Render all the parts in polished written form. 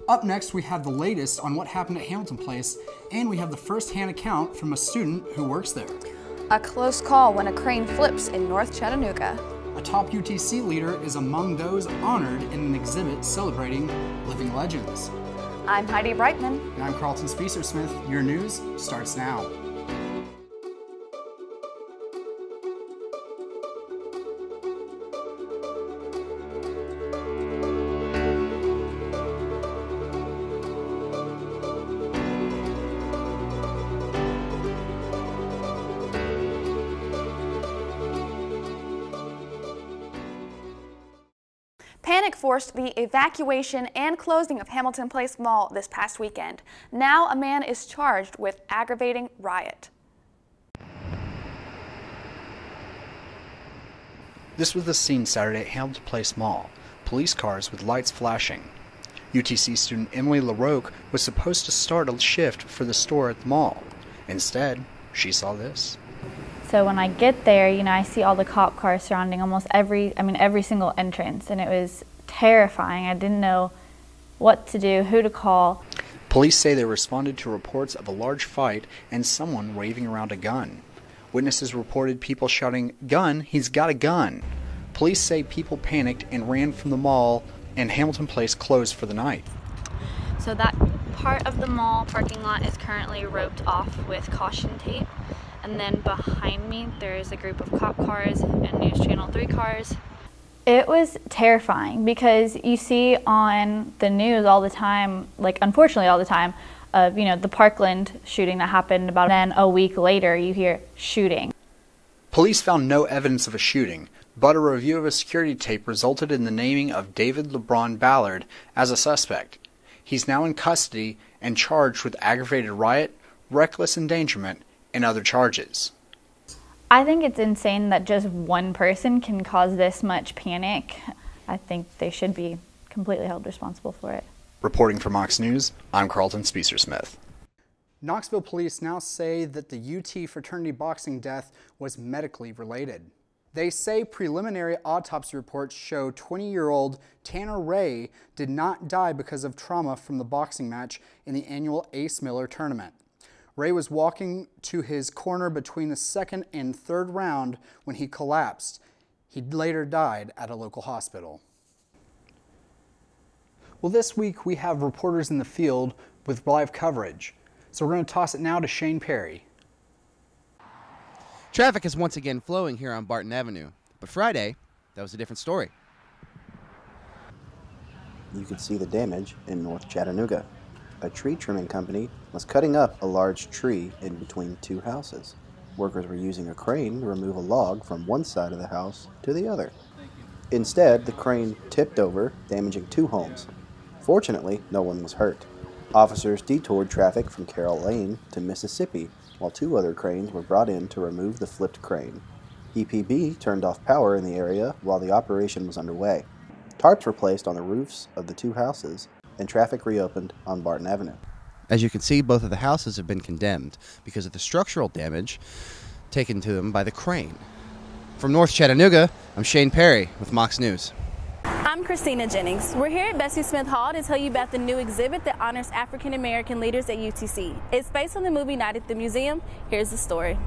Up next, we have the latest on what happened at Hamilton Place, and we have the first-hand account from a student who works there. A close call when a crane flips in North Chattanooga. A top UTC leader is among those honored in an exhibit celebrating living legends. I'm Heidi Brightman. And I'm Carlton Spicer-Smith. Your news starts now. Panic forced the evacuation and closing of Hamilton Place Mall this past weekend. Now a man is charged with aggravating riot. This was the scene Saturday at Hamilton Place Mall. Police cars with lights flashing. UTC student Emily LaRoque was supposed to start a shift for the store at the mall. Instead, she saw this. So when I get there, I see all the cop cars surrounding almost every single entrance, and it was terrifying. I didn't know what to do, who to call. Police say they responded to reports of a large fight and someone waving around a gun. Witnesses reported people shouting, "Gun, he's got a gun." Police say people panicked and ran from the mall, and Hamilton Place closed for the night. So that part of the mall parking lot is currently roped off with caution tape. And then behind me, there is a group of cop cars and News Channel 3 cars. It was terrifying because you see on the news all the time, unfortunately all the time, of the Parkland shooting that happened about, then a week later you hear shooting. Police found no evidence of a shooting, but a review of a security tape resulted in the naming of David LeBron Ballard as a suspect. He's now in custody and charged with aggravated riot, reckless endangerment, and other charges. I think it's insane that just one person can cause this much panic. I think they should be completely held responsible for it. Reporting for Mocs News, I'm Carlton Spicer-Smith. Knoxville police now say that the UT fraternity boxing death was medically related. They say preliminary autopsy reports show 20-year-old Tanner Ray did not die because of trauma from the boxing match in the annual Ace Miller tournament. Ray was walking to his corner between the second and third round when he collapsed. He later died at a local hospital. Well, this week we have reporters in the field with live coverage. So we're going to toss it now to Shane Perry. Traffic is once again flowing here on Barton Avenue, but Friday, that was a different story. You could see the damage in North Chattanooga. A tree trimming company was cutting up a large tree in between two houses. Workers were using a crane to remove a log from one side of the house to the other. Instead, the crane tipped over, damaging two homes. Fortunately, no one was hurt. Officers detoured traffic from Carroll Lane to Mississippi, while two other cranes were brought in to remove the flipped crane. EPB turned off power in the area while the operation was underway. Tarps were placed on the roofs of the two houses, and traffic reopened on Barton Avenue. As you can see, both of the houses have been condemned because of the structural damage taken to them by the crane. From North Chattanooga, I'm Shane Perry with Mocs News. I'm Christina Jennings. We're here at Bessie Smith Hall to tell you about the new exhibit that honors African American leaders at UTC. It's based on the movie Night at the Museum. Here's the story.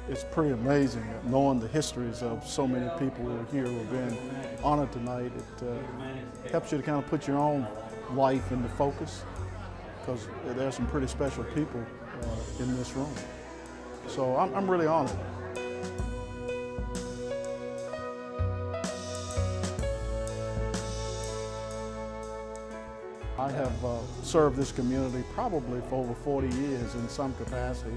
It's pretty amazing knowing the histories of so many people who are here who have been honored tonight. It helps you to kind of put your own life into focus because there's some pretty special people in this room. So I'm really honored. I have served this community probably for over 40 years in some capacity.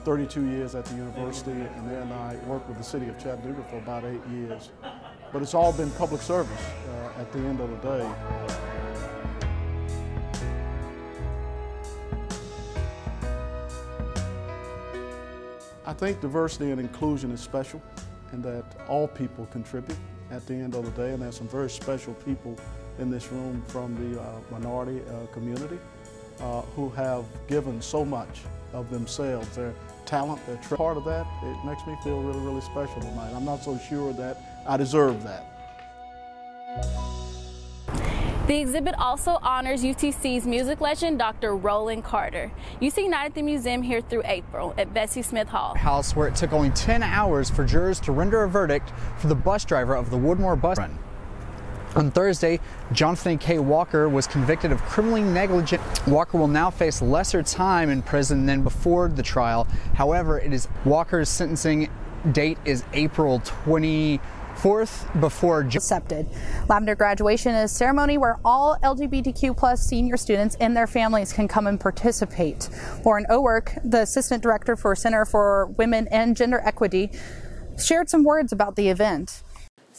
32 years at the university, and then I worked with the city of Chattanooga for about 8 years. But it's all been public service at the end of the day. I think diversity and inclusion is special, and that all people contribute, at the end of the day, and there's some very special people in this room from the minority community who have given so much of themselves, their talent, their part of that. It makes me feel really, really special tonight. I'm not so sure that I deserve that. The exhibit also honors UTC's music legend, Dr. Roland Carter. UC United at the museum here through April at Bessie Smith Hall. House where it took only 10 hours for jurors to render a verdict for the bus driver of the Woodmore bus run. On Thursday, Jonathan K. Walker was convicted of criminally negligent. Walker will now face lesser time in prison than before the trial. However, Walker's sentencing date is April 24th before accepted. Lavender Graduation is a ceremony where all LGBTQ+ senior students and their families can come and participate. Lauren Owerk, the Assistant Director for Center for Women and Gender Equity, shared some words about the event.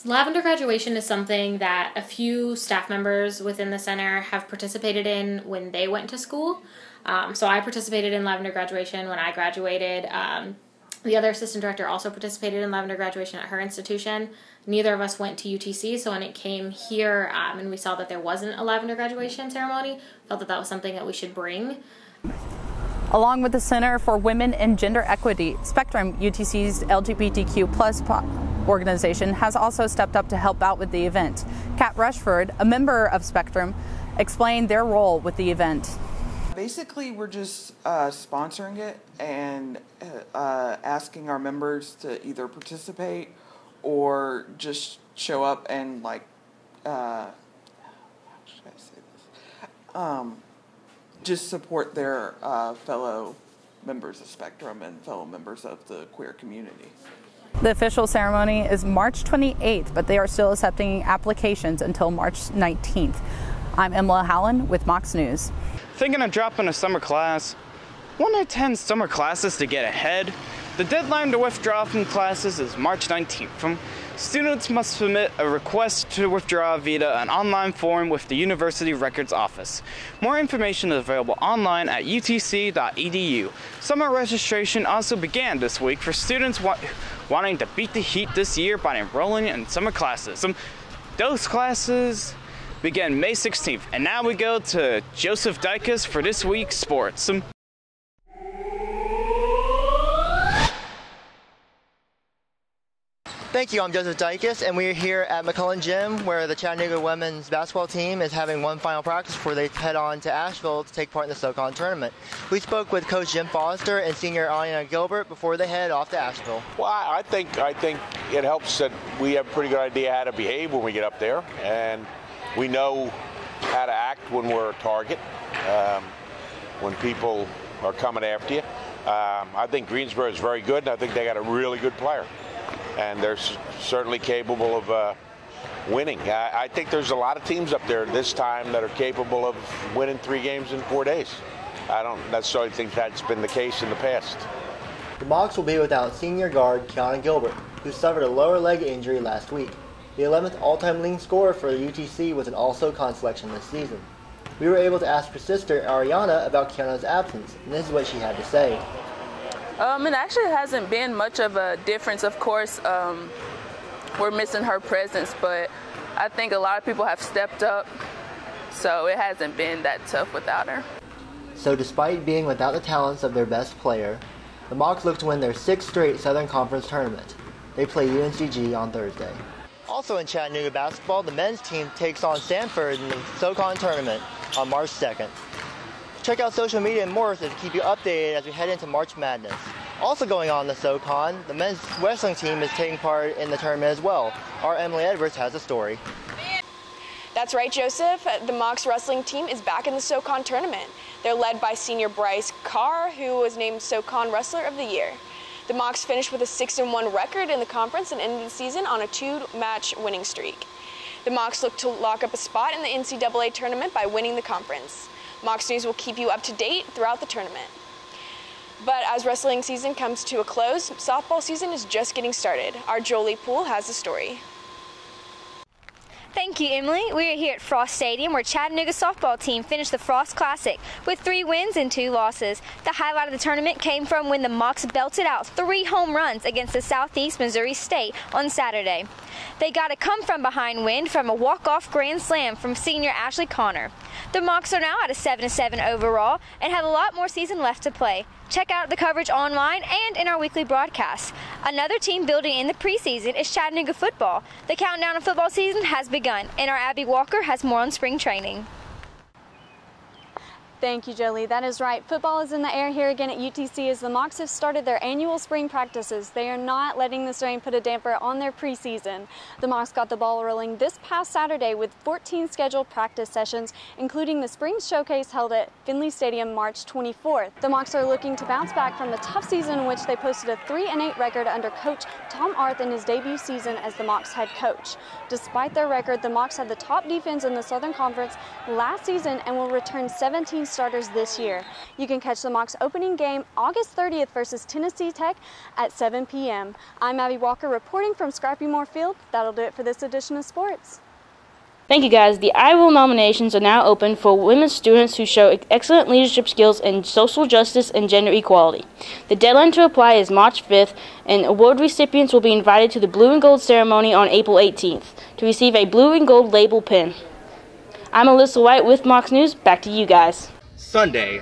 Lavender Graduation is something that a few staff members within the center have participated in when they went to school. So I participated in Lavender Graduation when I graduated. The other assistant director also participated in Lavender Graduation at her institution. Neither of us went to UTC, so when it came here and we saw that there wasn't a Lavender Graduation ceremony, felt that that was something that we should bring. Along with the Center for Women and Gender Equity, Spectrum, UTC's LGBTQ+ organization, has also stepped up to help out with the event. Kat Rushford, a member of Spectrum, explained their role with the event. Basically, we're just sponsoring it and asking our members to either participate or just show up and, like, how should I say this? Just support their fellow members of Spectrum and fellow members of the queer community. The official ceremony is March 28th, but they are still accepting applications until March 19th. I'm Emma Hallen with Mocs News. Thinking of dropping a summer class? Want to attend summer classes to get ahead? The deadline to withdraw from classes is March 19th. Students must submit a request to withdraw via an online form with the University Records Office. More information is available online at utc.edu. Summer registration also began this week for students wanting to beat the heat this year by enrolling in summer classes. Those classes begin May 16th, and now we go to Joseph Dicus for this week's sports. Thank you, I'm Joseph Dicus, and we're here at McCullen Gym where the Chattanooga women's basketball team is having one final practice before they head on to Asheville to take part in the SoCon tournament. We spoke with Coach Jim Foster and senior Aina Gilbert before they head off to Asheville. Well, I think it helps that we have a pretty good idea how to behave when we get up there, and we know how to act when we're a target, when people are coming after you. I think Greensboro is very good, and I think they got a really good player. And they're certainly capable of winning. I think there's a lot of teams up there this time that are capable of winning 3 games in 4 days. I don't necessarily think that's been the case in the past. The Mocs will be without senior guard Kiana Gilbert, who suffered a lower leg injury last week. The 11th all-time leading scorer for the UTC was an all-SoCon selection this season. We were able to ask her sister Ariana about Kiana's absence, and this is what she had to say. It actually hasn't been much of a difference. Of course, we're missing her presence, but I think a lot of people have stepped up, so it hasn't been that tough without her. So despite being without the talents of their best player, the Mocs look to win their 6th straight Southern Conference tournament. They play UNCG on Thursday. Also in Chattanooga basketball, the men's team takes on Sanford in the SoCon tournament on March 2nd. Check out social media and more to keep you updated as we head into March Madness. Also going on in the SoCon, the men's wrestling team is taking part in the tournament as well. Our Emily Edwards has a story. That's right, Joseph. The Mocs wrestling team is back in the SoCon tournament. They're led by senior Bryce Carr, who was named SoCon Wrestler of the Year. The Mocs finished with a 6-1 record in the conference and ended the season on a 2-match winning streak. The Mocs look to lock up a spot in the NCAA tournament by winning the conference. Mocs News will keep you up to date throughout the tournament. But as wrestling season comes to a close, softball season is just getting started. Our Jolie Poole has the story. Thank you, Emily. We are here at Frost Stadium where Chattanooga softball team finished the Frost Classic with 3 wins and 2 losses. The highlight of the tournament came from when the Mocs belted out 3 home runs against the Southeast Missouri State on Saturday. They got a come-from-behind win from a walk-off grand slam from senior Ashley Connor. The Mocs are now at a 7-7 overall and have a lot more season left to play. Check out the coverage online and in our weekly broadcast. Another team building in the preseason is Chattanooga football. The countdown of football season has begun, and our Abby Walker has more on spring training. Thank you, Jolie. That is right. Football is in the air here again at UTC as the Mocs have started their annual spring practices. They are not letting this rain put a damper on their preseason. The Mocs got the ball rolling this past Saturday with 14 scheduled practice sessions, including the spring showcase held at Finley Stadium March 24th. The Mocs are looking to bounce back from the tough season in which they posted a 3-8 record under coach Tom Arth in his debut season as the Mocs head coach. Despite their record, the Mocs had the top defense in the Southern Conference last season and will return 17 starters this year. You can catch the Mocs opening game August 30th versus Tennessee Tech at 7 p.m. I'm Abby Walker reporting from Scrappy Moore Field. That'll do it for this edition of sports. Thank you, guys. The Iowa nominations are now open for women students who show excellent leadership skills in social justice and gender equality. The deadline to apply is March 5th, and award recipients will be invited to the Blue and Gold ceremony on April 18th to receive a blue and gold label pin. I'm Alyssa White with Mocs News. Back to you guys. Sunday,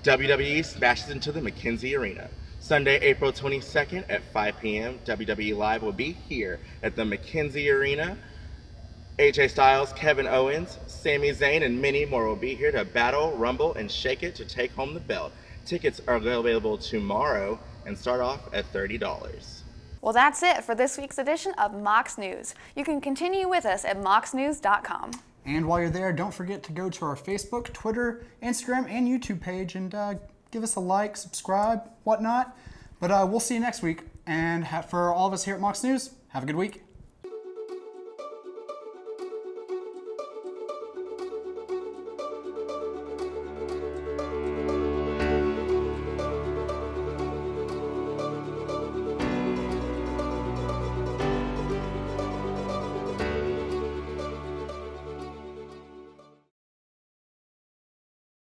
WWE smashes into the McKenzie Arena. Sunday, April 22nd at 5 p.m., WWE Live will be here at the McKenzie Arena. AJ Styles, Kevin Owens, Sami Zayn, and many more will be here to battle, rumble, and shake it to take home the belt. Tickets are available tomorrow and start off at $30. Well, that's it for this week's edition of Mocs News. You can continue with us at mocsnews.com. And while you're there, don't forget to go to our Facebook, Twitter, Instagram, and YouTube page and give us a like, subscribe, whatnot. But we'll see you next week. And for all of us here at Mocs News, have a good week.